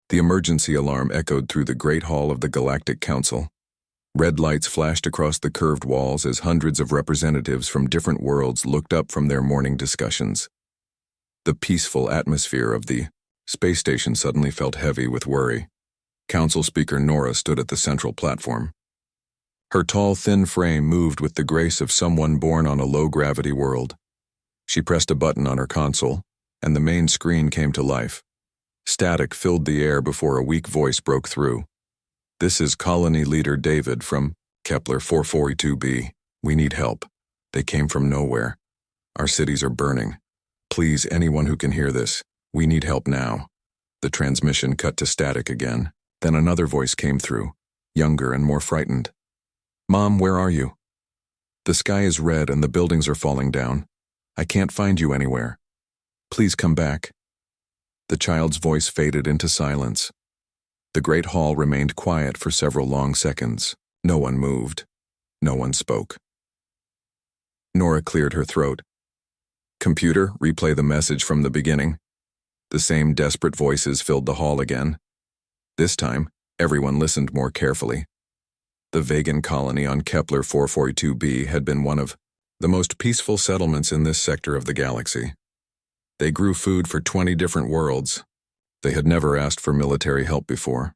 The emergency alarm echoed through the Great Hall of the Galactic Council. Red lights flashed across the curved walls as hundreds of representatives from different worlds looked up from their morning discussions. The peaceful atmosphere of the space station suddenly felt heavy with worry. Council Speaker Nora stood at the central platform. Her tall, thin frame moved with the grace of someone born on a low-gravity world. She pressed a button on her console, and the main screen came to life. Static filled the air before a weak voice broke through. "This is Colony Leader David from Kepler 442b. We need help. They came from nowhere. Our cities are burning. Please, anyone who can hear this, we need help now." The transmission cut to static again. Then another voice came through, younger and more frightened. "Mom, where are you? The sky is red and the buildings are falling down. I can't find you anywhere. Please come back." The child's voice faded into silence. The great hall remained quiet for several long seconds. No one moved. No one spoke. Nora cleared her throat. "Computer, replay the message from the beginning." The same desperate voices filled the hall again. This time, everyone listened more carefully. The Vegan colony on Kepler 442b had been one of the most peaceful settlements in this sector of the galaxy. They grew food for 20 different worlds. They had never asked for military help before.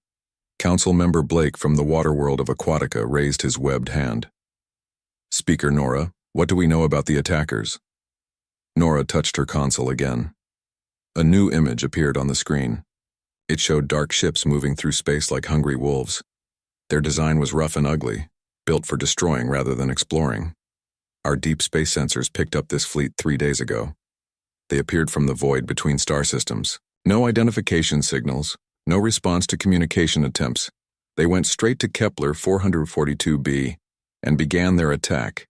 Council Member Blake from the water world of Aquatica raised his webbed hand. "Speaker Nora, what do we know about the attackers?" Nora touched her console again. A new image appeared on the screen. It showed dark ships moving through space like hungry wolves. Their design was rough and ugly, built for destroying rather than exploring. Our deep space sensors picked up this fleet 3 days ago. They appeared from the void between star systems. No identification signals, no response to communication attempts. They went straight to Kepler 442b and began their attack.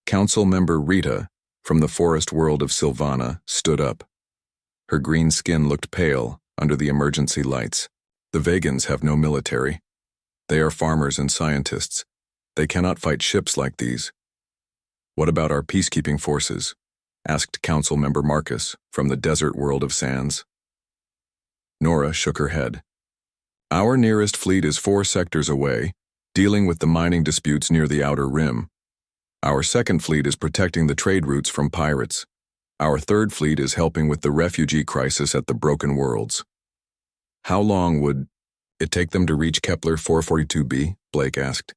Council Member Rita, from the forest world of Sylvana, stood up. Her green skin looked pale under the emergency lights. "The Vegans have no military. They are farmers and scientists. They cannot fight ships like these." "What about our peacekeeping forces?" asked Council Member Marcus from the desert world of Sands. Nora shook her head. "Our nearest fleet is 4 sectors away, dealing with the mining disputes near the outer rim. Our second fleet is protecting the trade routes from pirates. Our third fleet is helping with the refugee crisis at the Broken Worlds." "How long would it take them to reach Kepler 442b?" Blake asked.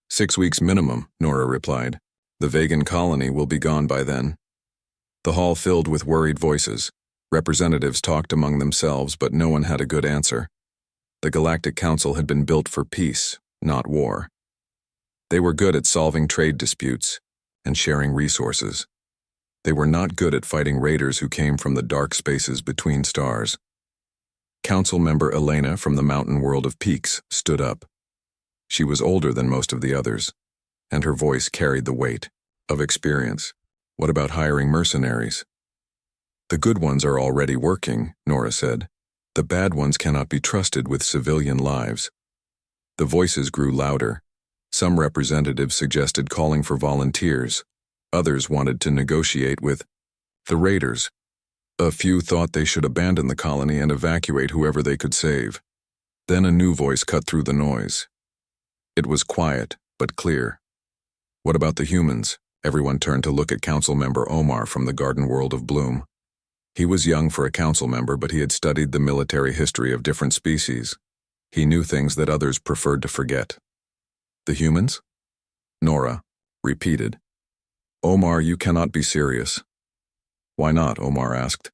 6 weeks minimum," Nora replied. "The Vegan colony will be gone by then." The hall filled with worried voices. Representatives talked among themselves, but no one had a good answer. The Galactic Council had been built for peace, not war. They were good at solving trade disputes and sharing resources. They were not good at fighting raiders who came from the dark spaces between stars. Council Member Elena from the mountain world of Peaks stood up. She was older than most of the others, and her voice carried the weight of experience. "What about hiring mercenaries?" "The good ones are already working," Nora said. "The bad ones cannot be trusted with civilian lives." The voices grew louder. Some representatives suggested calling for volunteers. Others wanted to negotiate with the raiders. A few thought they should abandon the colony and evacuate whoever they could save. Then a new voice cut through the noise. It was quiet, but clear. "What about the humans?" Everyone turned to look at Council Member Omar from the Garden World of Bloom. He was young for a council member, but he had studied the military history of different species. He knew things that others preferred to forget. "The humans?" Nora repeated. "Omar, you cannot be serious." "Why not?" Omar asked.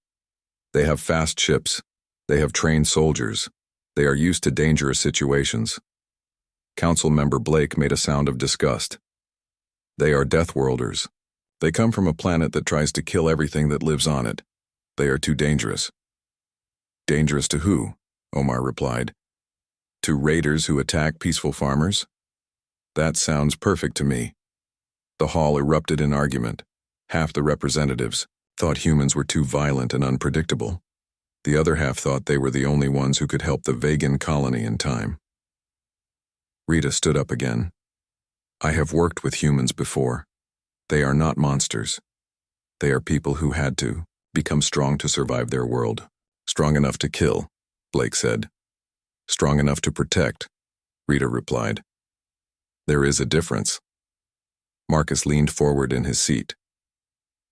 "They have fast ships. They have trained soldiers. They are used to dangerous situations." Council Member Blake made a sound of disgust. "They are Deathworlders. They come from a planet that tries to kill everything that lives on it. They are too dangerous." "Dangerous to who?" Omar replied. "To raiders who attack peaceful farmers?" "That sounds perfect to me." The hall erupted in argument. Half the representatives thought humans were too violent and unpredictable. The other half thought they were the only ones who could help the Vegan colony in time. Rita stood up again. "I have worked with humans before. They are not monsters. They are people who had to become strong to survive their world. Strong enough to kill," Blake said. Strong enough to protect, Rita replied. There is a difference. Marcus leaned forward in his seat.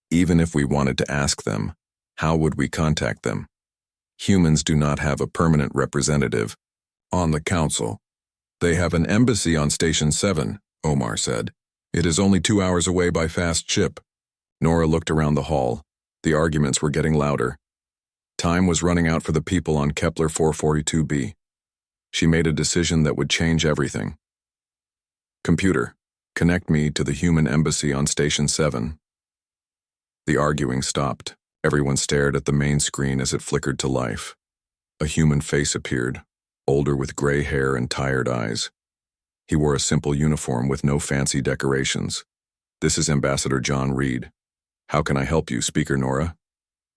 Even if we wanted to ask them, how would we contact them? Humans do not have a permanent representative on the council. They have an embassy on Station 7, Omar said. It is only 2 hours away by fast ship. Nora looked around the hall. The arguments were getting louder. Time was running out for the people on Kepler 442b. She made a decision that would change everything. Computer, connect me to the human embassy on Station 7. The arguing stopped. Everyone stared at the main screen as it flickered to life. A human face appeared, older with gray hair and tired eyes. He wore a simple uniform with no fancy decorations. This is Ambassador John Reed. How can I help you, Speaker Nora?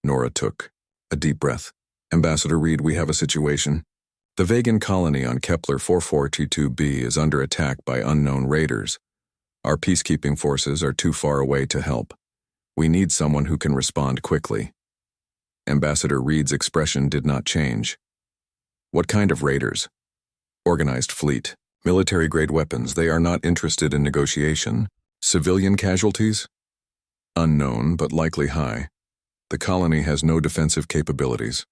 Nora took a deep breath. Ambassador Reed, we have a situation. The Vegan colony on Kepler 4422b is under attack by unknown raiders. Our peacekeeping forces are too far away to help. We need someone who can respond quickly. Ambassador Reed's expression did not change. What kind of raiders? Organized fleet. Military-grade weapons. They are not interested in negotiation. Civilian casualties? Unknown, but likely high. The colony has no defensive capabilities.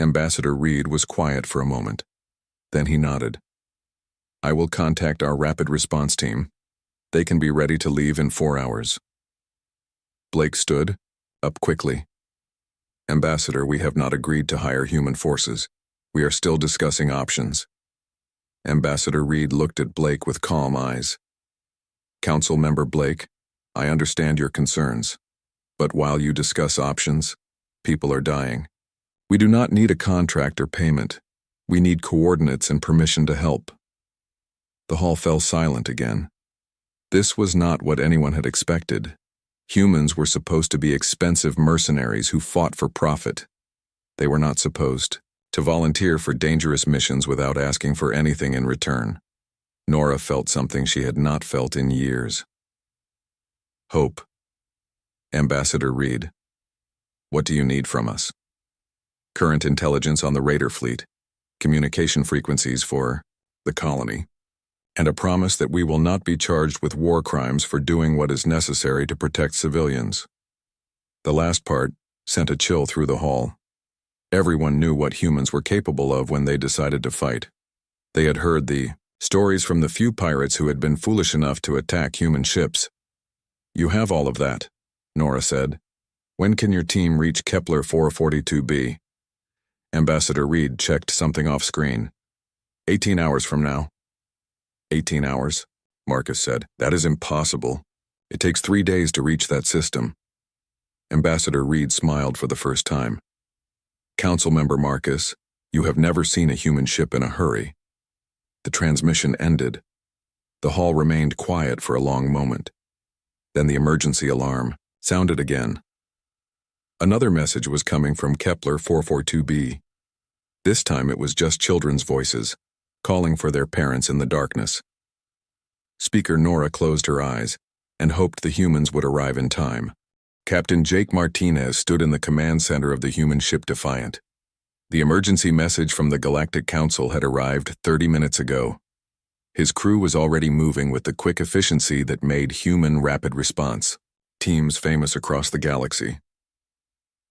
Ambassador Reed was quiet for a moment. Then he nodded. I will contact our rapid response team. They can be ready to leave in 4 hours. Blake stood up quickly. Ambassador, we have not agreed to hire human forces. We are still discussing options. Ambassador Reed looked at Blake with calm eyes. Council Member Blake, I understand your concerns. But while you discuss options, people are dying. We do not need a contract or payment. We need coordinates and permission to help. The hall fell silent again. This was not what anyone had expected. Humans were supposed to be expensive mercenaries who fought for profit. They were not supposed to volunteer for dangerous missions without asking for anything in return. Nora felt something she had not felt in years. Hope. Ambassador Reed, what do you need from us? Current intelligence on the raider fleet, communication frequencies for the colony, and a promise that we will not be charged with war crimes for doing what is necessary to protect civilians. The last part sent a chill through the hall. Everyone knew what humans were capable of when they decided to fight. They had heard the stories from the few pirates who had been foolish enough to attack human ships. You have all of that, Nora said. When can your team reach Kepler 442b? Ambassador Reed checked something off screen. 18 hours from now. 18 hours, Marcus said. That is impossible. It takes 3 days to reach that system. Ambassador Reed smiled for the first time. Council Member Marcus, you have never seen a human ship in a hurry. The transmission ended. The hall remained quiet for a long moment. Then the emergency alarm sounded again. Another message was coming from Kepler 442b. This time it was just children's voices, calling for their parents in the darkness. Speaker Nora closed her eyes and hoped the humans would arrive in time. Captain Jake Martinez stood in the command center of the human ship Defiant. The emergency message from the Galactic Council had arrived 30 minutes ago. His crew was already moving with the quick efficiency that made human rapid response teams famous across the galaxy.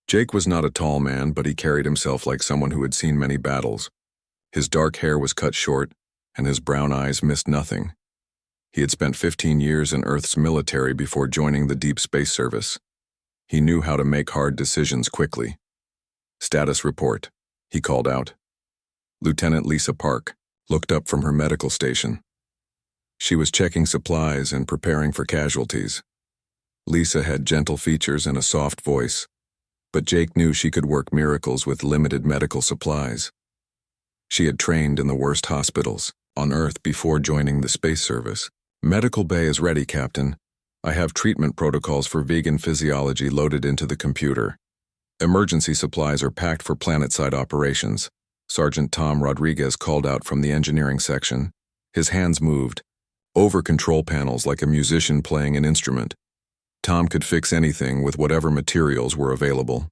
Jake was not a tall man, but he carried himself like someone who had seen many battles. His dark hair was cut short, and his brown eyes missed nothing. He had spent 15 years in Earth's military before joining the Deep Space Service. He knew how to make hard decisions quickly. Status report, he called out. Lieutenant Lisa Park looked up from her medical station. She was checking supplies and preparing for casualties. Lisa had gentle features and a soft voice, but Jake knew she could work miracles with limited medical supplies. She had trained in the worst hospitals on Earth before joining the space service. Medical bay is ready, Captain. I have treatment protocols for vegan physiology loaded into the computer. Emergency supplies are packed for planet-side operations. Sergeant Tom Rodriguez called out from the engineering section. His hands moved, over control panels like a musician playing an instrument. Tom could fix anything with whatever materials were available.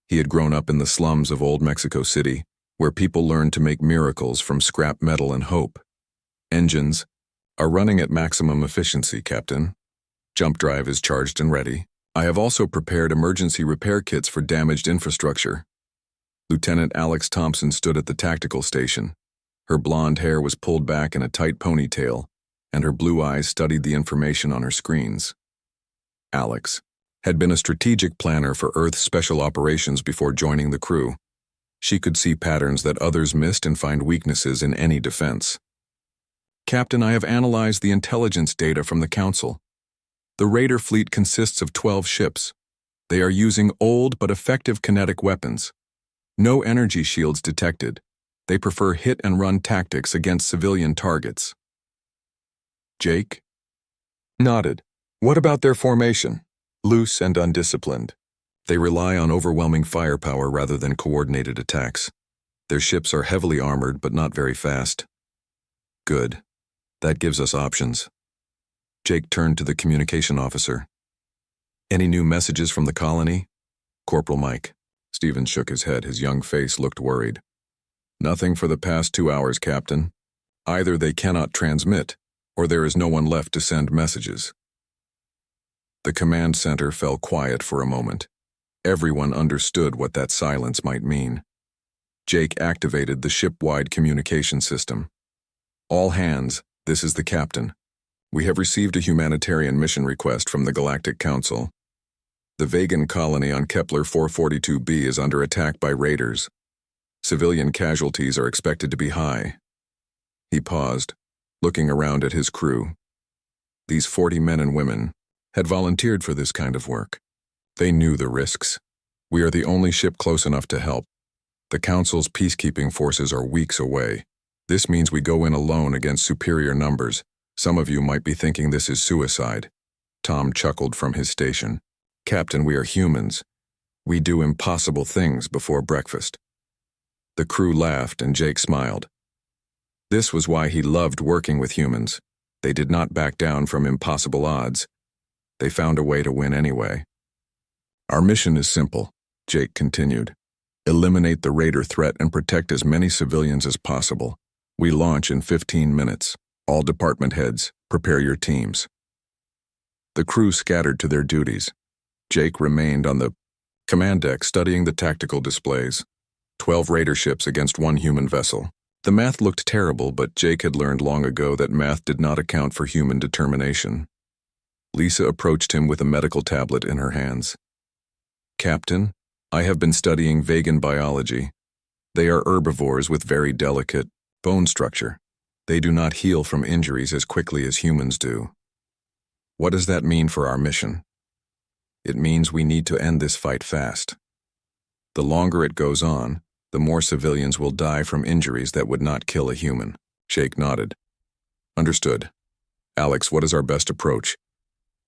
He had grown up in the slums of old Mexico City, where people learn to make miracles from scrap metal and hope. Engines are running at maximum efficiency, Captain. Jump drive is charged and ready. I have also prepared emergency repair kits for damaged infrastructure. Lieutenant Alex Thompson stood at the tactical station. Her blonde hair was pulled back in a tight ponytail, and her blue eyes studied the information on her screens. Alex had been a strategic planner for Earth's special operations before joining the crew. She could see patterns that others missed and find weaknesses in any defense. Captain, I have analyzed the intelligence data from the Council. The Raider fleet consists of 12 ships. They are using old but effective kinetic weapons. No energy shields detected. They prefer hit-and-run tactics against civilian targets. Jake nodded. What about their formation? Loose and undisciplined. They rely on overwhelming firepower rather than coordinated attacks. Their ships are heavily armored but not very fast. Good. That gives us options. Jake turned to the communication officer. Any new messages from the colony? Corporal Mike. Stephen shook his head. His young face looked worried. Nothing for the past 2 hours, Captain. Either they cannot transmit, or there is no one left to send messages. The command center fell quiet for a moment. Everyone understood what that silence might mean. Jake activated the ship-wide communication system. All hands, this is the captain. We have received a humanitarian mission request from the Galactic Council. The Vegan colony on Kepler 442b is under attack by raiders. Civilian casualties are expected to be high. He paused, looking around at his crew. These 40 men and women had volunteered for this kind of work. They knew the risks. We are the only ship close enough to help. The Council's peacekeeping forces are weeks away. This means we go in alone against superior numbers. Some of you might be thinking this is suicide. Tom chuckled from his station. Captain, we are humans. We do impossible things before breakfast. The crew laughed and Jake smiled. This was why he loved working with humans. They did not back down from impossible odds. They found a way to win anyway. Our mission is simple, Jake continued. Eliminate the raider threat and protect as many civilians as possible. We launch in 15 minutes. All department heads, prepare your teams. The crew scattered to their duties. Jake remained on the command deck studying the tactical displays. 12 raider ships against 1 human vessel. The math looked terrible, but Jake had learned long ago that math did not account for human determination. Lisa approached him with a medical tablet in her hands. Captain, I have been studying vegan biology. They are herbivores with very delicate bone structure. They do not heal from injuries as quickly as humans do. What does that mean for our mission? It means we need to end this fight fast. The longer it goes on, the more civilians will die from injuries that would not kill a human. Jake nodded. Understood. Alex, what is our best approach?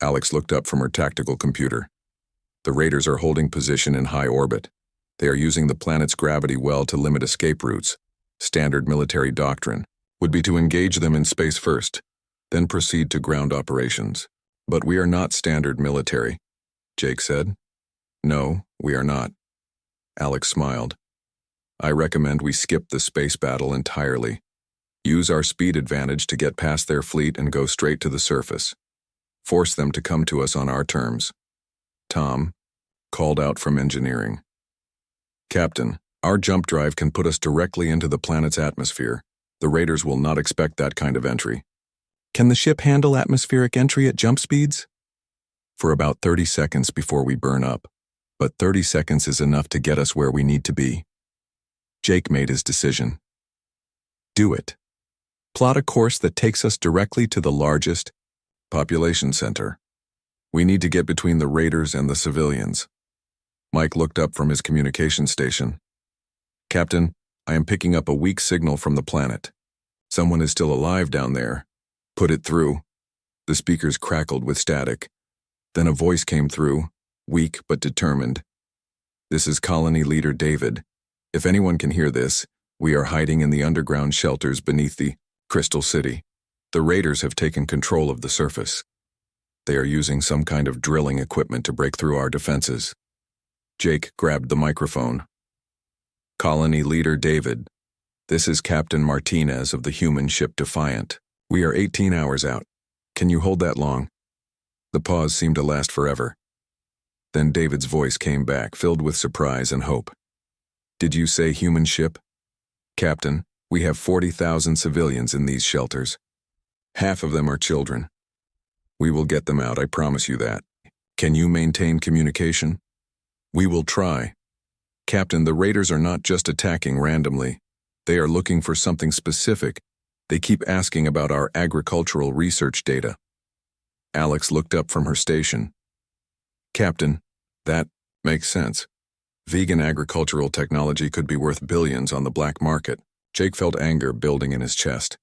Alex looked up from her tactical computer. The raiders are holding position in high orbit. They are using the planet's gravity well to limit escape routes. Standard military doctrine would be to engage them in space first, then proceed to ground operations. But we are not standard military, Jake said. No, we are not. Alex smiled. I recommend we skip the space battle entirely. Use our speed advantage to get past their fleet and go straight to the surface. Force them to come to us on our terms. Tom called out from engineering. Captain, our jump drive can put us directly into the planet's atmosphere. The raiders will not expect that kind of entry. Can the ship handle atmospheric entry at jump speeds? For about 30 seconds before we burn up, but 30 seconds is enough to get us where we need to be. Jake made his decision. Do it. Plot a course that takes us directly to the largest population center. We need to get between the raiders and the civilians. Mike looked up from his communication station. Captain, I am picking up a weak signal from the planet. Someone is still alive down there. Put it through. The speakers crackled with static. Then a voice came through, weak but determined. This is Colony Leader David. If anyone can hear this, we are hiding in the underground shelters beneath the Crystal City. The raiders have taken control of the surface. They are using some kind of drilling equipment to break through our defenses. Jake grabbed the microphone. Colony Leader David, this is Captain Martinez of the human ship Defiant. We are 18 hours out. Can you hold that long? The pause seemed to last forever. Then David's voice came back, filled with surprise and hope. Did you say human ship? Captain, we have 40,000 civilians in these shelters. Half of them are children. We will get them out, I promise you that. Can you maintain communication? We will try. Captain, the raiders are not just attacking randomly. They are looking for something specific. They keep asking about our agricultural research data. Alex looked up from her station. Captain, that makes sense. Vegan agricultural technology could be worth billions on the black market. Jake felt anger building in his chest.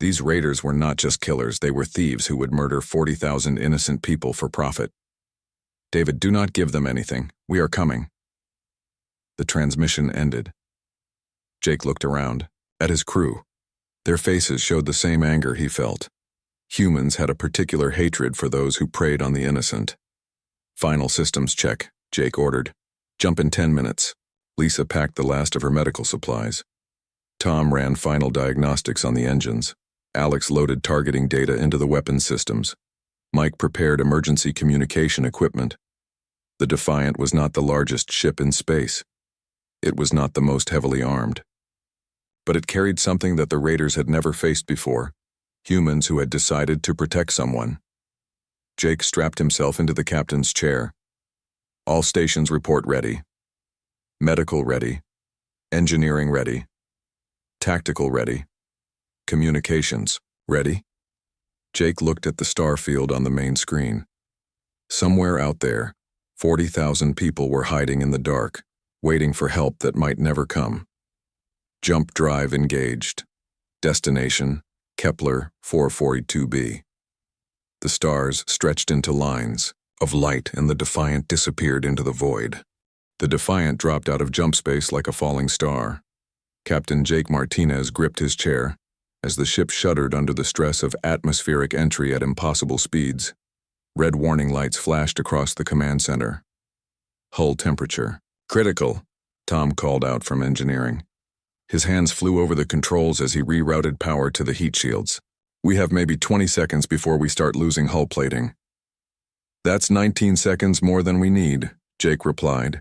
These raiders were not just killers, they were thieves who would murder 40,000 innocent people for profit. David, do not give them anything. We are coming. The transmission ended. Jake looked around, at his crew. Their faces showed the same anger he felt. Humans had a particular hatred for those who preyed on the innocent. Final systems check, Jake ordered. Jump in 10 minutes. Lisa packed the last of her medical supplies. Tom ran final diagnostics on the engines. Alex loaded targeting data into the weapons systems. Mike prepared emergency communication equipment. The Defiant was not the largest ship in space. It was not the most heavily armed. But it carried something that the raiders had never faced before, humans who had decided to protect someone. Jake strapped himself into the captain's chair. All stations report ready. Medical ready. Engineering ready. Tactical ready. Communications ready. Jake looked at the star field on the main screen. Somewhere out there, 40,000 people were hiding in the dark, waiting for help that might never come. Jump drive engaged. Destination, Kepler 442b. The stars stretched into lines of light and the Defiant disappeared into the void. The Defiant dropped out of jump space like a falling star. Captain Jake Martinez gripped his chair as the ship shuddered under the stress of atmospheric entry at impossible speeds. Red warning lights flashed across the command center. Hull temperature. Critical, Tom called out from engineering. His hands flew over the controls as he rerouted power to the heat shields. We have maybe 20 seconds before we start losing hull plating. That's 19 seconds more than we need, Jake replied.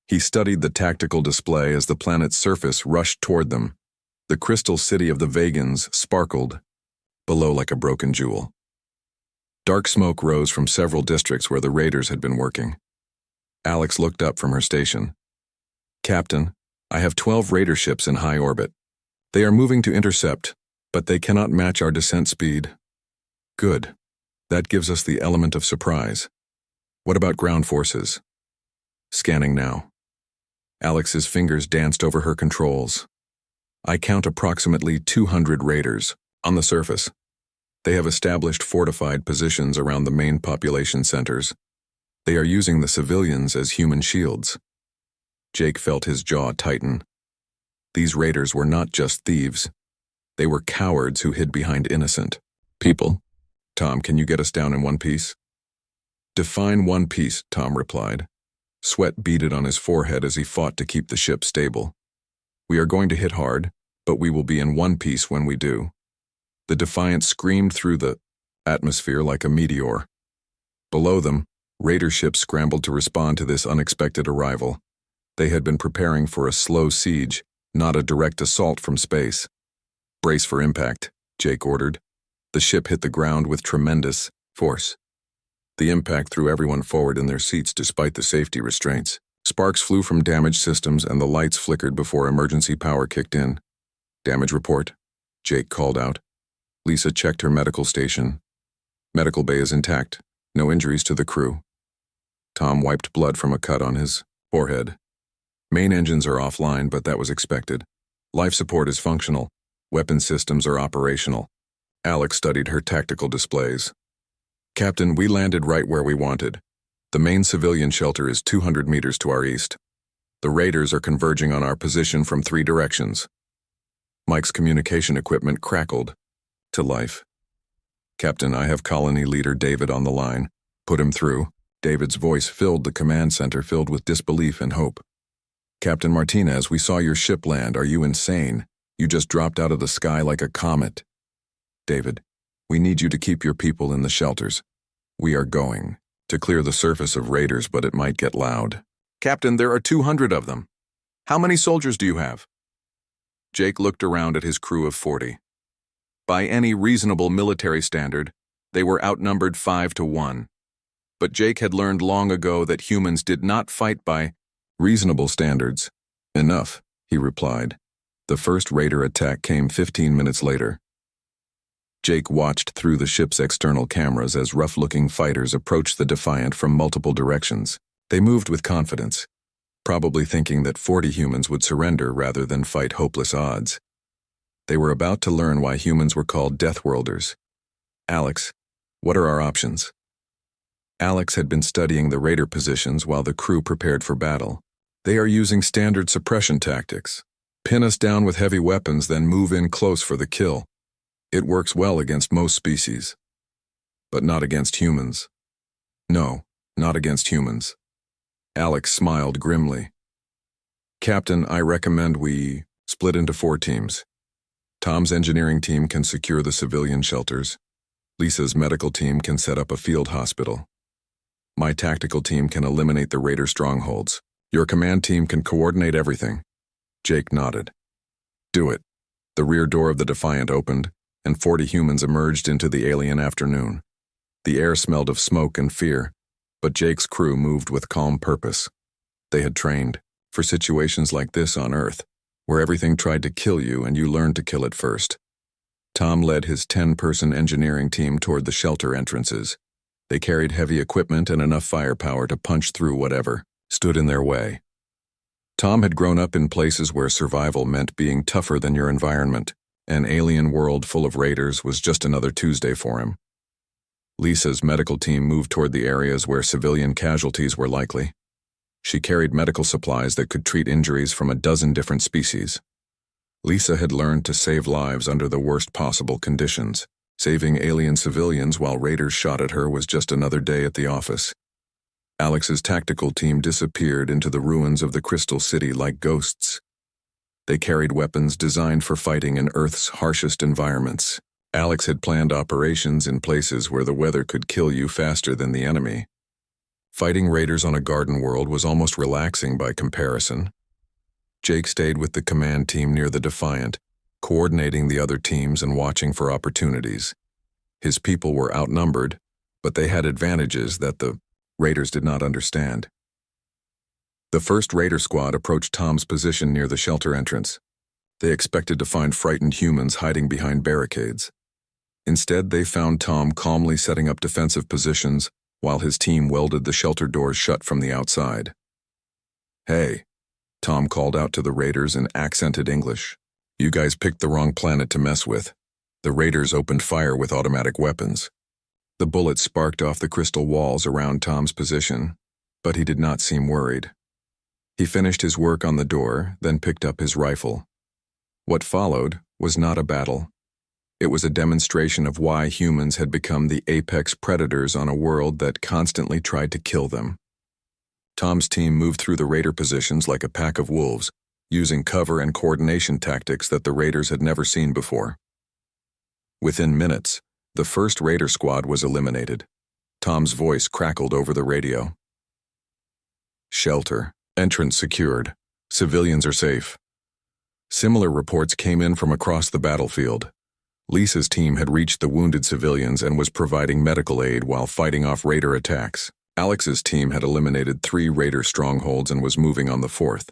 He studied the tactical display as the planet's surface rushed toward them. The crystal city of the Vegans sparkled, below like a broken jewel. Dark smoke rose from several districts where the raiders had been working. Alex looked up from her station. Captain, I have 12 raider ships in high orbit. They are moving to intercept, but they cannot match our descent speed. Good. That gives us the element of surprise. What about ground forces? Scanning now. Alex's fingers danced over her controls. I count approximately 200 raiders on the surface. They have established fortified positions around the main population centers. They are using the civilians as human shields. Jake felt his jaw tighten. These raiders were not just thieves. They were cowards who hid behind innocent people. Tom, can you get us down in one piece? Define one piece, Tom replied. Sweat beaded on his forehead as he fought to keep the ship stable. We are going to hit hard, but we will be in one piece when we do. The Defiant screamed through the atmosphere like a meteor. Below them, raider ships scrambled to respond to this unexpected arrival. They had been preparing for a slow siege, not a direct assault from space. Brace for impact, Jake ordered. The ship hit the ground with tremendous force. The impact threw everyone forward in their seats despite the safety restraints. Sparks flew from damaged systems and the lights flickered before emergency power kicked in. Damage report, Jake called out. Lisa checked her medical station. Medical bay is intact. No injuries to the crew. Tom wiped blood from a cut on his forehead. Main engines are offline, but that was expected. Life support is functional. Weapon systems are operational. Alex studied her tactical displays. Captain, we landed right where we wanted. The main civilian shelter is 200 meters to our east. The raiders are converging on our position from 3 directions. Mike's communication equipment crackled to life. Captain, I have colony leader David on the line. Put him through. David's voice filled the command center, filled with disbelief and hope. Captain Martinez, we saw your ship land. Are you insane? You just dropped out of the sky like a comet. David, we need you to keep your people in the shelters. We are going to clear the surface of raiders, but it might get loud. Captain, there are 200 of them. How many soldiers do you have? Jake looked around at his crew of 40. By any reasonable military standard, they were outnumbered 5-1. But Jake had learned long ago that humans did not fight by reasonable standards. Enough, he replied. The first raider attack came 15 minutes later. Jake watched through the ship's external cameras as rough-looking fighters approached the Defiant from multiple directions. They moved with confidence, probably thinking that 40 humans would surrender rather than fight hopeless odds. They were about to learn why humans were called Deathworlders. Alex, what are our options? Alex had been studying the raider positions while the crew prepared for battle. They are using standard suppression tactics. Pin us down with heavy weapons, then move in close for the kill. It works well against most species. But not against humans. No, not against humans. Alex smiled grimly. Captain, I recommend we split into 4 teams. Tom's engineering team can secure the civilian shelters. Lisa's medical team can set up a field hospital. My tactical team can eliminate the raider strongholds. Your command team can coordinate everything. Jake nodded. Do it. The rear door of the Defiant opened, and 40 humans emerged into the alien afternoon. The air smelled of smoke and fear, but Jake's crew moved with calm purpose. They had trained for situations like this on Earth, where everything tried to kill you and you learned to kill it first. Tom led his 10-person engineering team toward the shelter entrances. They carried heavy equipment and enough firepower to punch through whatever stood in their way. Tom had grown up in places where survival meant being tougher than your environment. An alien world full of raiders was just another Tuesday for him. Lisa's medical team moved toward the areas where civilian casualties were likely. She carried medical supplies that could treat injuries from a dozen different species. Lisa had learned to save lives under the worst possible conditions. Saving alien civilians while raiders shot at her was just another day at the office. Alex's tactical team disappeared into the ruins of the Crystal City like ghosts. They carried weapons designed for fighting in Earth's harshest environments. Alex had planned operations in places where the weather could kill you faster than the enemy. Fighting raiders on a garden world was almost relaxing by comparison. Jake stayed with the command team near the Defiant, coordinating the other teams and watching for opportunities. His people were outnumbered, but they had advantages that the raiders did not understand. The first raider squad approached Tom's position near the shelter entrance. They expected to find frightened humans hiding behind barricades. Instead, they found Tom calmly setting up defensive positions while his team welded the shelter doors shut from the outside. Hey, Tom called out to the raiders in accented English. You guys picked the wrong planet to mess with. The raiders opened fire with automatic weapons. The bullets sparked off the crystal walls around Tom's position, but he did not seem worried. He finished his work on the door, then picked up his rifle. What followed was not a battle. It was a demonstration of why humans had become the apex predators on a world that constantly tried to kill them. Tom's team moved through the raider positions like a pack of wolves, using cover and coordination tactics that the raiders had never seen before. Within minutes, the first raider squad was eliminated. Tom's voice crackled over the radio. Shelter. Entrance secured. Civilians are safe. Similar reports came in from across the battlefield. Lisa's team had reached the wounded civilians and was providing medical aid while fighting off raider attacks. Alex's team had eliminated 3 raider strongholds and was moving on the 4th.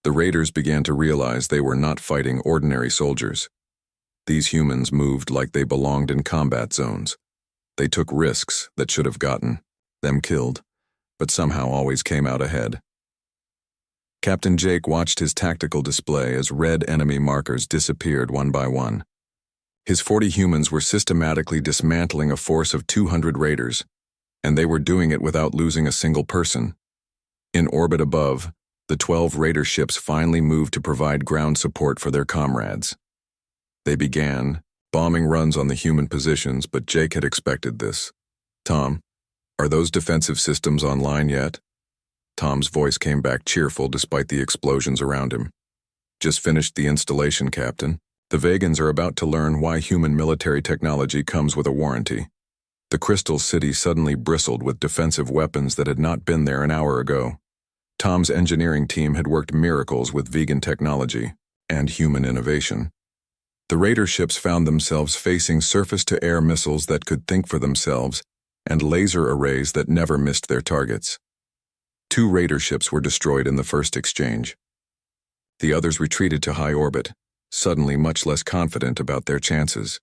The raiders began to realize they were not fighting ordinary soldiers. These humans moved like they belonged in combat zones. They took risks that should have gotten them killed, but somehow always came out ahead. Captain Jake watched his tactical display as red enemy markers disappeared one by one. His 40 humans were systematically dismantling a force of 200 raiders, and they were doing it without losing a single person. In orbit above, the 12 raider ships finally moved to provide ground support for their comrades. They began bombing runs on the human positions, but Jake had expected this. Tom, are those defensive systems online yet? Tom's voice came back cheerful despite the explosions around him. Just finished the installation, Captain. The Vegans are about to learn why human military technology comes with a warranty. The Crystal City suddenly bristled with defensive weapons that had not been there an hour ago. Tom's engineering team had worked miracles with vegan technology and human innovation. The Raider ships found themselves facing surface-to-air missiles that could think for themselves and laser arrays that never missed their targets. 2 Raider ships were destroyed in the first exchange. The others retreated to high orbit, suddenly much less confident about their chances.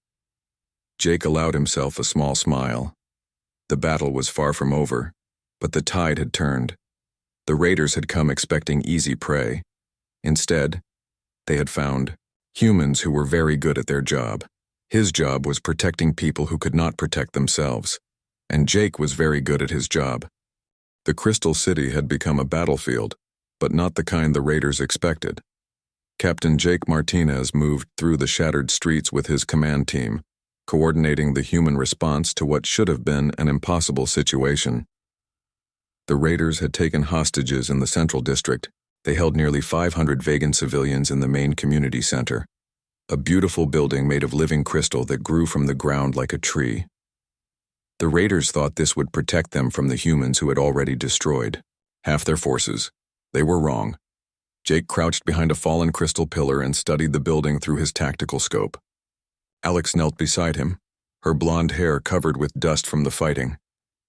Jake allowed himself a small smile. The battle was far from over, but the tide had turned. The Raiders had come expecting easy prey. Instead, they had found humans who were very good at their job. His job was protecting people who could not protect themselves, and Jake was very good at his job. The Crystal City had become a battlefield, but not the kind the Raiders expected. Captain Jake Martinez moved through the shattered streets with his command team, coordinating the human response to what should have been an impossible situation. The Raiders had taken hostages in the Central District. They held nearly 500 Vegan civilians in the main community center, a beautiful building made of living crystal that grew from the ground like a tree. The Raiders thought this would protect them from the humans who had already destroyed half their forces. They were wrong. Jake crouched behind a fallen crystal pillar and studied the building through his tactical scope. Alex knelt beside him, her blonde hair covered with dust from the fighting.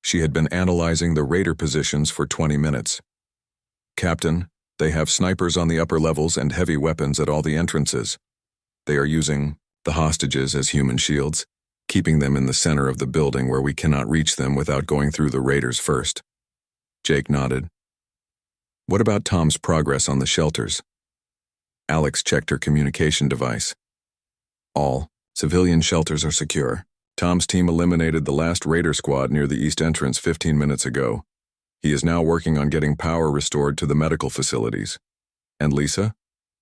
She had been analyzing the Raider positions for 20 minutes. Captain, they have snipers on the upper levels and heavy weapons at all the entrances. They are using the hostages as human shields, keeping them in the center of the building where we cannot reach them without going through the Raiders first. Jake nodded. What about Tom's progress on the shelters? Alex checked her communication device. All civilian shelters are secure. Tom's team eliminated the last Raider squad near the east entrance 15 minutes ago. He is now working on getting power restored to the medical facilities. And Lisa?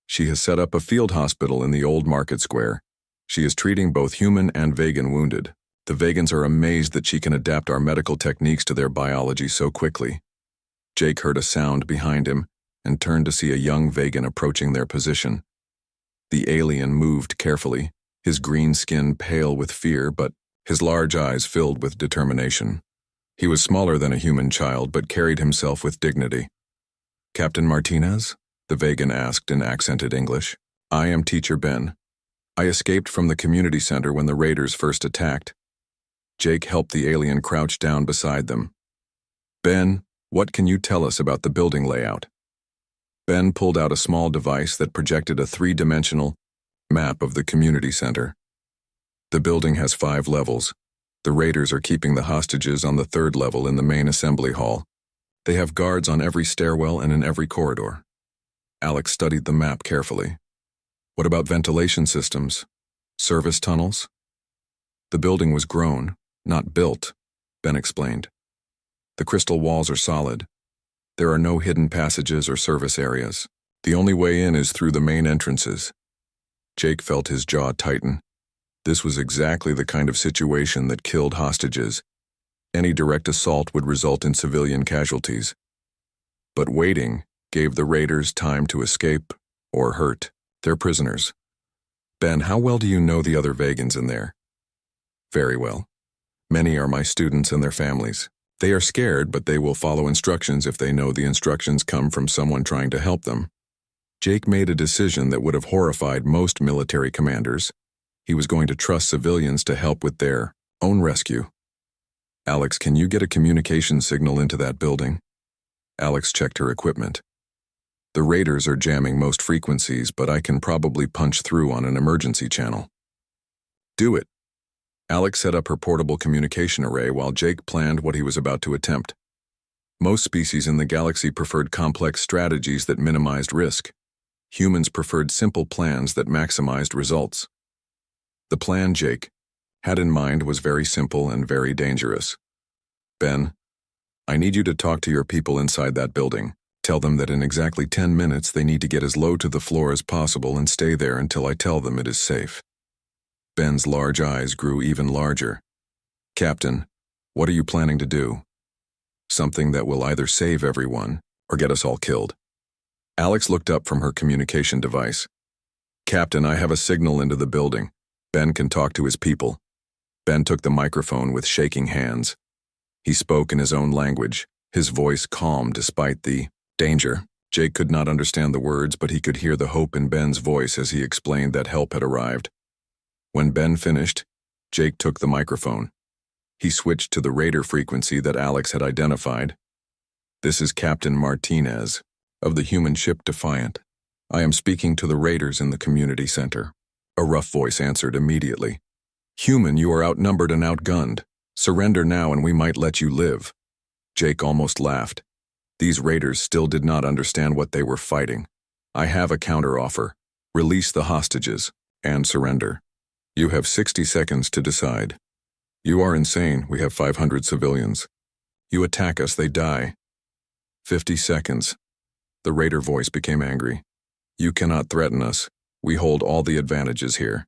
She has set up a field hospital in the old market square. She is treating both human and vegan wounded. The Vegans are amazed that she can adapt our medical techniques to their biology so quickly. Jake heard a sound behind him and turned to see a young vegan approaching their position. The alien moved carefully, his green skin pale with fear, but his large eyes filled with determination. He was smaller than a human child, but carried himself with dignity. Captain Martinez? The vegan asked in accented English. I am Teacher Ben. I escaped from the community center when the Raiders first attacked. Jake helped the alien crouch down beside them. Ben, what can you tell us about the building layout? Ben pulled out a small device that projected a 3-dimensional map of the community center. The building has 5 levels. The Raiders are keeping the hostages on the 3rd level in the main assembly hall. They have guards on every stairwell and in every corridor. Alex studied the map carefully. What about ventilation systems? Service tunnels? The building was grown, not built, Ben explained. The crystal walls are solid. There are no hidden passages or service areas. The only way in is through the main entrances. Jake felt his jaw tighten. This was exactly the kind of situation that killed hostages. Any direct assault would result in civilian casualties. But waiting gave the Raiders time to escape or hurt their prisoners. Ben, how well do you know the other Vegans in there? Very well. Many are my students and their families. They are scared, but they will follow instructions if they know the instructions come from someone trying to help them. Jake made a decision that would have horrified most military commanders. He was going to trust civilians to help with their own rescue. Alex, can you get a communication signal into that building? Alex checked her equipment. The Raiders are jamming most frequencies, but I can probably punch through on an emergency channel. Do it. Alex set up her portable communication array while Jake planned what he was about to attempt. Most species in the galaxy preferred complex strategies that minimized risk. Humans preferred simple plans that maximized results. The plan Jake had in mind was very simple and very dangerous. Ben, I need you to talk to your people inside that building. Tell them that in exactly 10 minutes they need to get as low to the floor as possible and stay there until I tell them it is safe. Ben's large eyes grew even larger. Captain, what are you planning to do? Something that will either save everyone or get us all killed. Alex looked up from her communication device. Captain, I have a signal into the building. Ben can talk to his people. Ben took the microphone with shaking hands. He spoke in his own language, his voice calm despite the danger. Jake could not understand the words, but he could hear the hope in Ben's voice as he explained that help had arrived. When Ben finished, Jake took the microphone. He switched to the radar frequency that Alex had identified. This is Captain Martinez, of the human ship Defiant. I am speaking to the raiders in the community center. A rough voice answered immediately. Human, you are outnumbered and outgunned. Surrender now and we might let you live. Jake almost laughed. These raiders still did not understand what they were fighting. I have a counteroffer. Release the hostages and surrender. You have 60 seconds to decide. You are insane. We have 500 civilians. You attack us, they die. 50 seconds. The raider voice became angry. You cannot threaten us. We hold all the advantages here.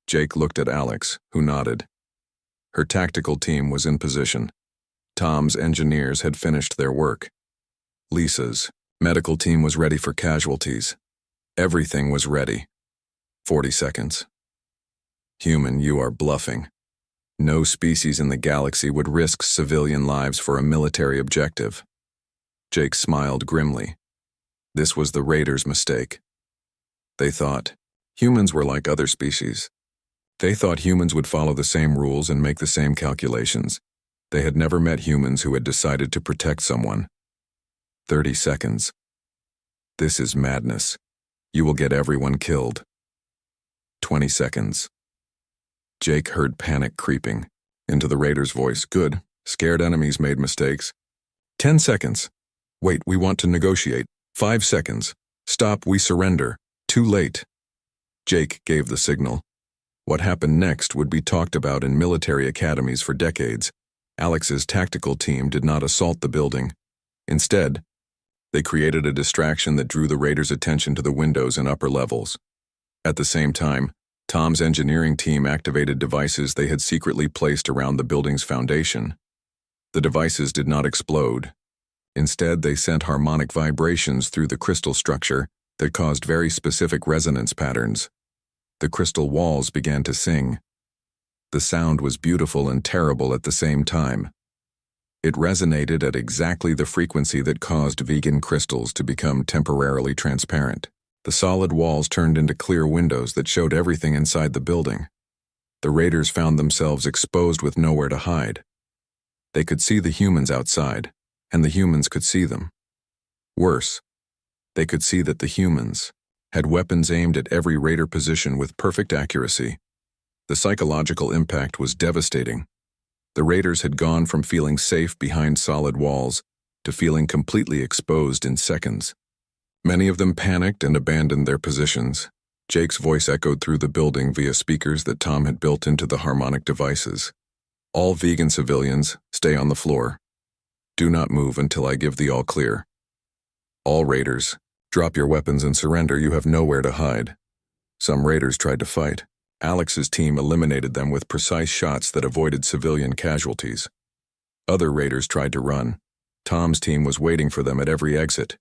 Jake looked at Alex, who nodded. Her tactical team was in position. Tom's engineers had finished their work. Lisa's medical team was ready for casualties. Everything was ready. 40 seconds. Human, you are bluffing. No species in the galaxy would risk civilian lives for a military objective. Jake smiled grimly. This was the raiders' mistake. They thought humans were like other species. They thought humans would follow the same rules and make the same calculations. They had never met humans who had decided to protect someone. 30 seconds. This is madness. You will get everyone killed. 20 seconds. Jake heard panic creeping into the raider's voice. Good. Scared enemies made mistakes. 10 seconds. Wait, we want to negotiate. 5 seconds. Stop, we surrender. Too late. Jake gave the signal. What happened next would be talked about in military academies for decades. Alex's tactical team did not assault the building. Instead, they created a distraction that drew the raiders' attention to the windows and upper levels. At the same time, Tom's engineering team activated devices they had secretly placed around the building's foundation. The devices did not explode. Instead, they sent harmonic vibrations through the crystal structure that caused very specific resonance patterns. The crystal walls began to sing. The sound was beautiful and terrible at the same time. It resonated at exactly the frequency that caused vegan crystals to become temporarily transparent. The solid walls turned into clear windows that showed everything inside the building. The raiders found themselves exposed with nowhere to hide. They could see the humans outside, and the humans could see them. Worse, they could see that the humans had weapons aimed at every raider position with perfect accuracy. The psychological impact was devastating. The raiders had gone from feeling safe behind solid walls to feeling completely exposed in seconds. Many of them panicked and abandoned their positions. Jake's voice echoed through the building via speakers that Tom had built into the harmonic devices. All vegan civilians, stay on the floor. Do not move until I give the all clear. All raiders, drop your weapons and surrender. You have nowhere to hide. Some raiders tried to fight. Alex's team eliminated them with precise shots that avoided civilian casualties. Other raiders tried to run. Tom's team was waiting for them at every exit.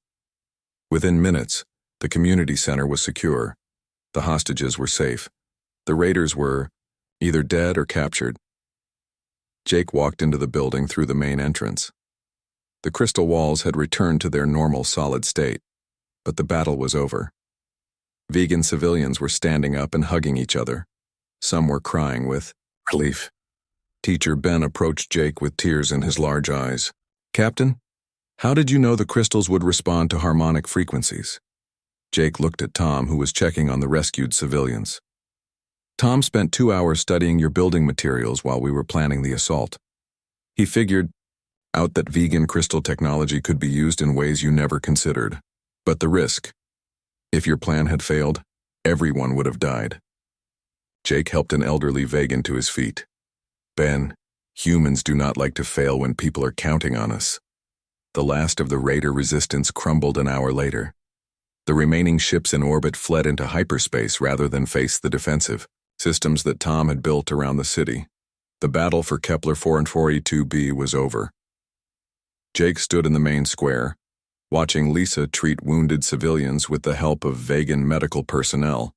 Within minutes, the community center was secure. The hostages were safe. The raiders were either dead or captured. Jake walked into the building through the main entrance. The crystal walls had returned to their normal solid state, but the battle was over. Vegan civilians were standing up and hugging each other. Some were crying with relief. Teacher Ben approached Jake with tears in his large eyes. Captain, how did you know the crystals would respond to harmonic frequencies? Jake looked at Tom, who was checking on the rescued civilians. Tom spent 2 hours studying your building materials while we were planning the assault. He figured out that vegan crystal technology could be used in ways you never considered. But the risk, if your plan had failed, everyone would have died. Jake helped an elderly vegan to his feet. Ben, humans do not like to fail when people are counting on us. The last of the raider resistance crumbled an hour later. The remaining ships in orbit fled into hyperspace rather than face the defensive systems that Tom had built around the city. The battle for Kepler 4 and 42b was over. Jake stood in the main square, watching Lisa treat wounded civilians with the help of vegan medical personnel.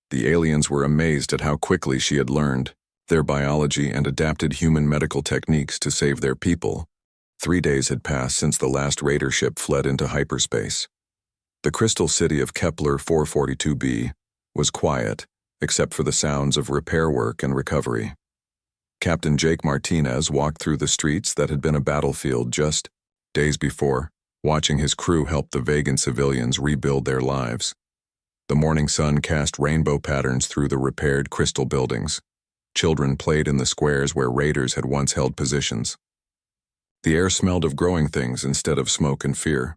The aliens were amazed at how quickly she had learned their biology and adapted human medical techniques to save their people. 3 days had passed since the last raider ship fled into hyperspace. The crystal city of Kepler 442b was quiet, except for the sounds of repair work and recovery. Captain Jake Martinez walked through the streets that had been a battlefield just days before, watching his crew help the vegan civilians rebuild their lives. The morning sun cast rainbow patterns through the repaired crystal buildings. Children played in the squares where raiders had once held positions. The air smelled of growing things instead of smoke and fear.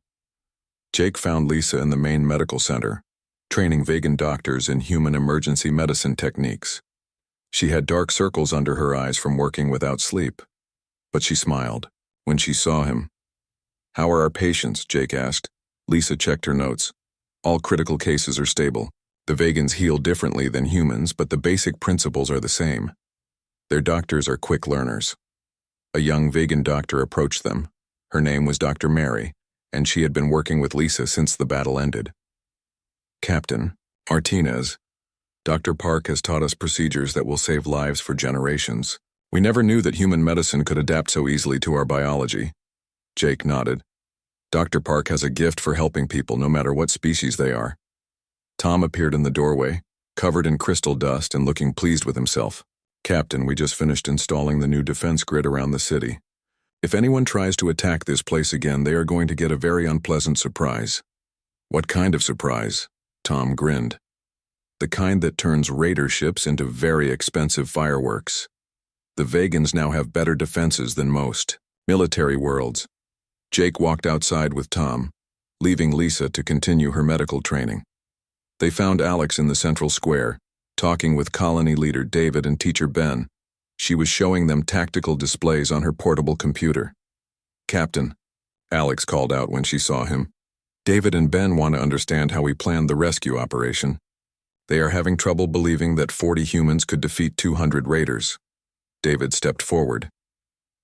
Jake found Lisa in the main medical center, training vegan doctors in human emergency medicine techniques. She had dark circles under her eyes from working without sleep, but she smiled when she saw him. "How are our patients?" Jake asked. Lisa checked her notes. "All critical cases are stable. The vegans heal differently than humans, but the basic principles are the same. Their doctors are quick learners." A young vegan doctor approached them. Her name was Dr. Mary, and she had been working with Lisa since the battle ended. "Captain Martinez, Dr. Park has taught us procedures that will save lives for generations. We never knew that human medicine could adapt so easily to our biology." Jake nodded. "Dr. Park has a gift for helping people no matter what species they are." Tom appeared in the doorway, covered in crystal dust and looking pleased with himself. "Captain, we just finished installing the new defense grid around the city. If anyone tries to attack this place again, they are going to get a very unpleasant surprise." "What kind of surprise?" Tom grinned. "The kind that turns raider ships into very expensive fireworks. The vegans now have better defenses than most military worlds." Jake walked outside with Tom, leaving Lisa to continue her medical training. They found Alex in the central square, talking with colony leader David and teacher Ben. She was showing them tactical displays on her portable computer. "Captain," Alex called out when she saw him, "David and Ben want to understand how we planned the rescue operation. They are having trouble believing that 40 humans could defeat 200 raiders." David stepped forward.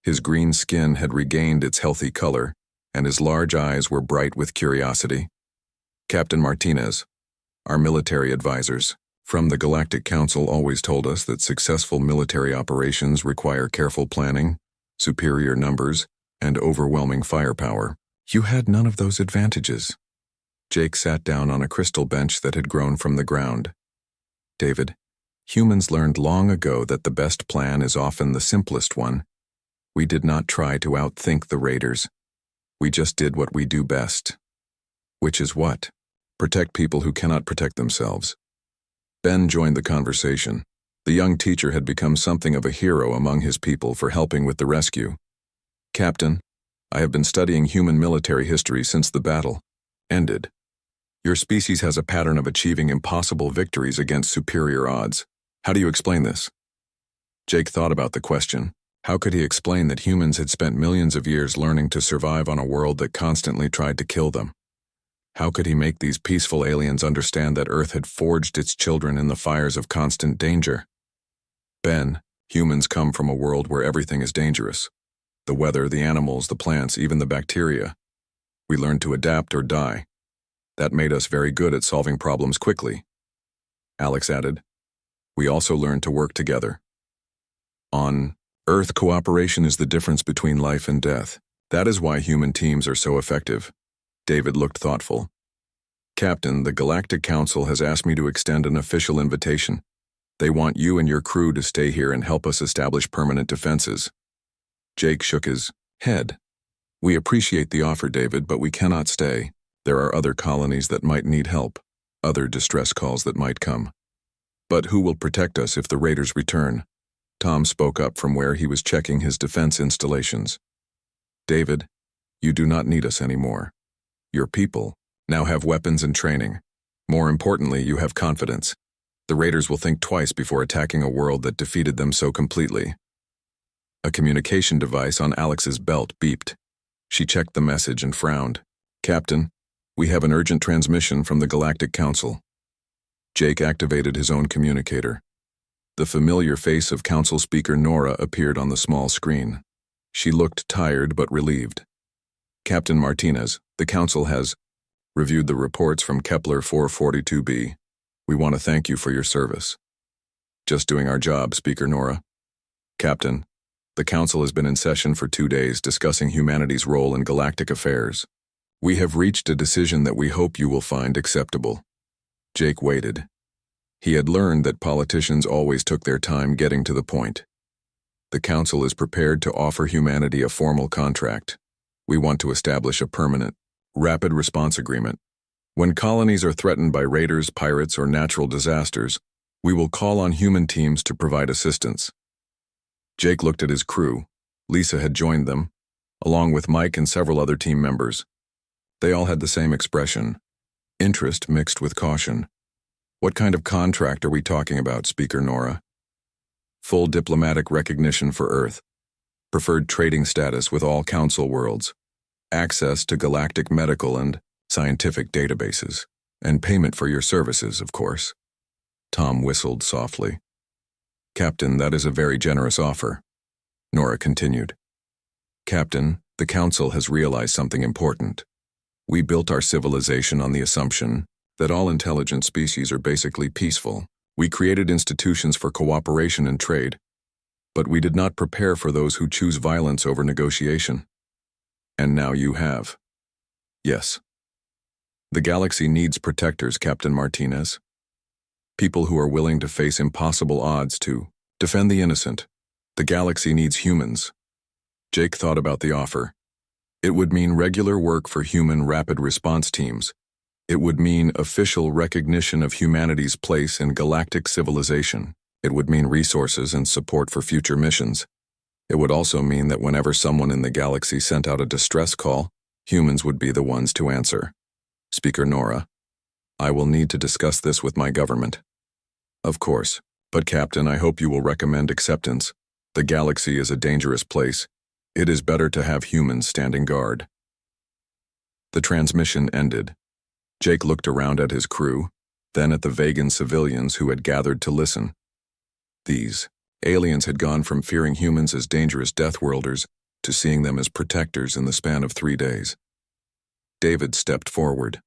His green skin had regained its healthy color, and his large eyes were bright with curiosity. "Captain Martinez, our military advisors from the Galactic Council always told us that successful military operations require careful planning, superior numbers, and overwhelming firepower. You had none of those advantages." Jake sat down on a crystal bench that had grown from the ground. "David, humans learned long ago that the best plan is often the simplest one. We did not try to outthink the raiders. We just did what we do best." "Which is what?" "Protect people who cannot protect themselves." Ben joined the conversation. The young teacher had become something of a hero among his people for helping with the rescue. "Captain, I have been studying human military history since the battle ended. Your species has a pattern of achieving impossible victories against superior odds. How do you explain this?" Jake thought about the question. How could he explain that humans had spent millions of years learning to survive on a world that constantly tried to kill them? How could he make these peaceful aliens understand that Earth had forged its children in the fires of constant danger? "Ben, humans come from a world where everything is dangerous. The weather, the animals, the plants, even the bacteria. We learned to adapt or die. That made us very good at solving problems quickly." Alex added, "We also learned to work together. On Earth, cooperation is the difference between life and death. That is why human teams are so effective." David looked thoughtful. "Captain, the Galactic Council has asked me to extend an official invitation. They want you and your crew to stay here and help us establish permanent defenses." Jake shook his head. "We appreciate the offer, David, but we cannot stay. There are other colonies that might need help, other distress calls that might come. But who will protect us if the raiders return?" Tom spoke up from where he was checking his defense installations. "David, you do not need us anymore. Your people now have weapons and training. More importantly, you have confidence. The raiders will think twice before attacking a world that defeated them so completely." A communication device on Alex's belt beeped. She checked the message and frowned. "Captain, we have an urgent transmission from the Galactic Council." Jake activated his own communicator. The familiar face of Council Speaker Nora appeared on the small screen. She looked tired but relieved. Captain Martinez, the Council has reviewed the reports from Kepler 442b. We want to thank you for your service. Just doing our job, Speaker Nora. Captain, the Council has been in session for 2 days discussing humanity's role in galactic affairs. We have reached a decision that we hope you will find acceptable. Jake waited. He had learned that politicians always took their time getting to the point. The Council is prepared to offer humanity a formal contract. We want to establish a permanent, rapid response agreement. When colonies are threatened by raiders, pirates, or natural disasters, we will call on human teams to provide assistance. Jake looked at his crew. Lisa had joined them, along with Mike and several other team members. They all had the same expression, interest mixed with caution. What kind of contract are we talking about, Speaker Nora? Full diplomatic recognition for Earth, preferred trading status with all Council worlds, access to galactic medical and scientific databases, and payment for your services, of course. Tom whistled softly. Captain, that is a very generous offer. Nora continued. Captain, the Council has realized something important. We built our civilization on the assumption that all intelligent species are basically peaceful. We created institutions for cooperation and trade, but we did not prepare for those who choose violence over negotiation. And now you have. Yes. The galaxy needs protectors, Captain Martinez. People who are willing to face impossible odds to defend the innocent. The galaxy needs humans. Jake thought about the offer. It would mean regular work for human rapid response teams. It would mean official recognition of humanity's place in galactic civilization. It would mean resources and support for future missions. It would also mean that whenever someone in the galaxy sent out a distress call, humans would be the ones to answer. Speaker Nora, I will need to discuss this with my government. Of course, but Captain, I hope you will recommend acceptance. The galaxy is a dangerous place. It is better to have humans standing guard. The transmission ended. Jake looked around at his crew, then at the Vegan civilians who had gathered to listen. These aliens had gone from fearing humans as dangerous Deathworlders to seeing them as protectors in the span of 3 days. David stepped forward.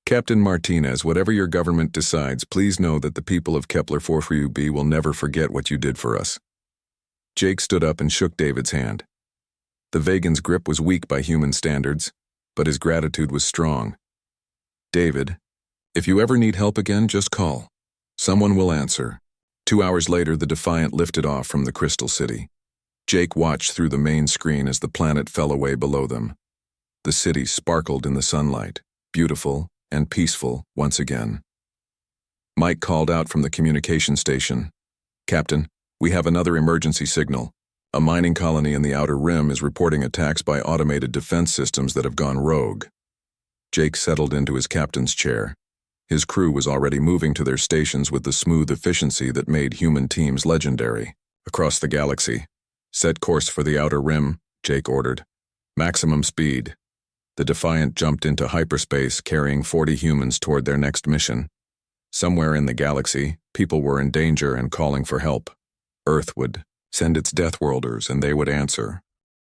Captain Martinez, whatever your government decides, please know that the people of Kepler 442b will never forget what you did for us. Jake stood up and shook David's hand. The Vegan's grip was weak by human standards, but his gratitude was strong. David, if you ever need help again, just call. Someone will answer. 2 hours later, the Defiant lifted off from the Crystal City. Jake watched through the main screen as the planet fell away below them. The city sparkled in the sunlight, beautiful and peaceful once again. Mike called out from the communication station. Captain, we have another emergency signal. A mining colony in the Outer Rim is reporting attacks by automated defense systems that have gone rogue. Jake settled into his captain's chair. His crew was already moving to their stations with the smooth efficiency that made human teams legendary. Across the galaxy. Set course for the Outer Rim, Jake ordered. Maximum speed. The Defiant jumped into hyperspace, carrying 40 humans toward their next mission. Somewhere in the galaxy, people were in danger and calling for help. Earth would send its Deathworlders, and they would answer.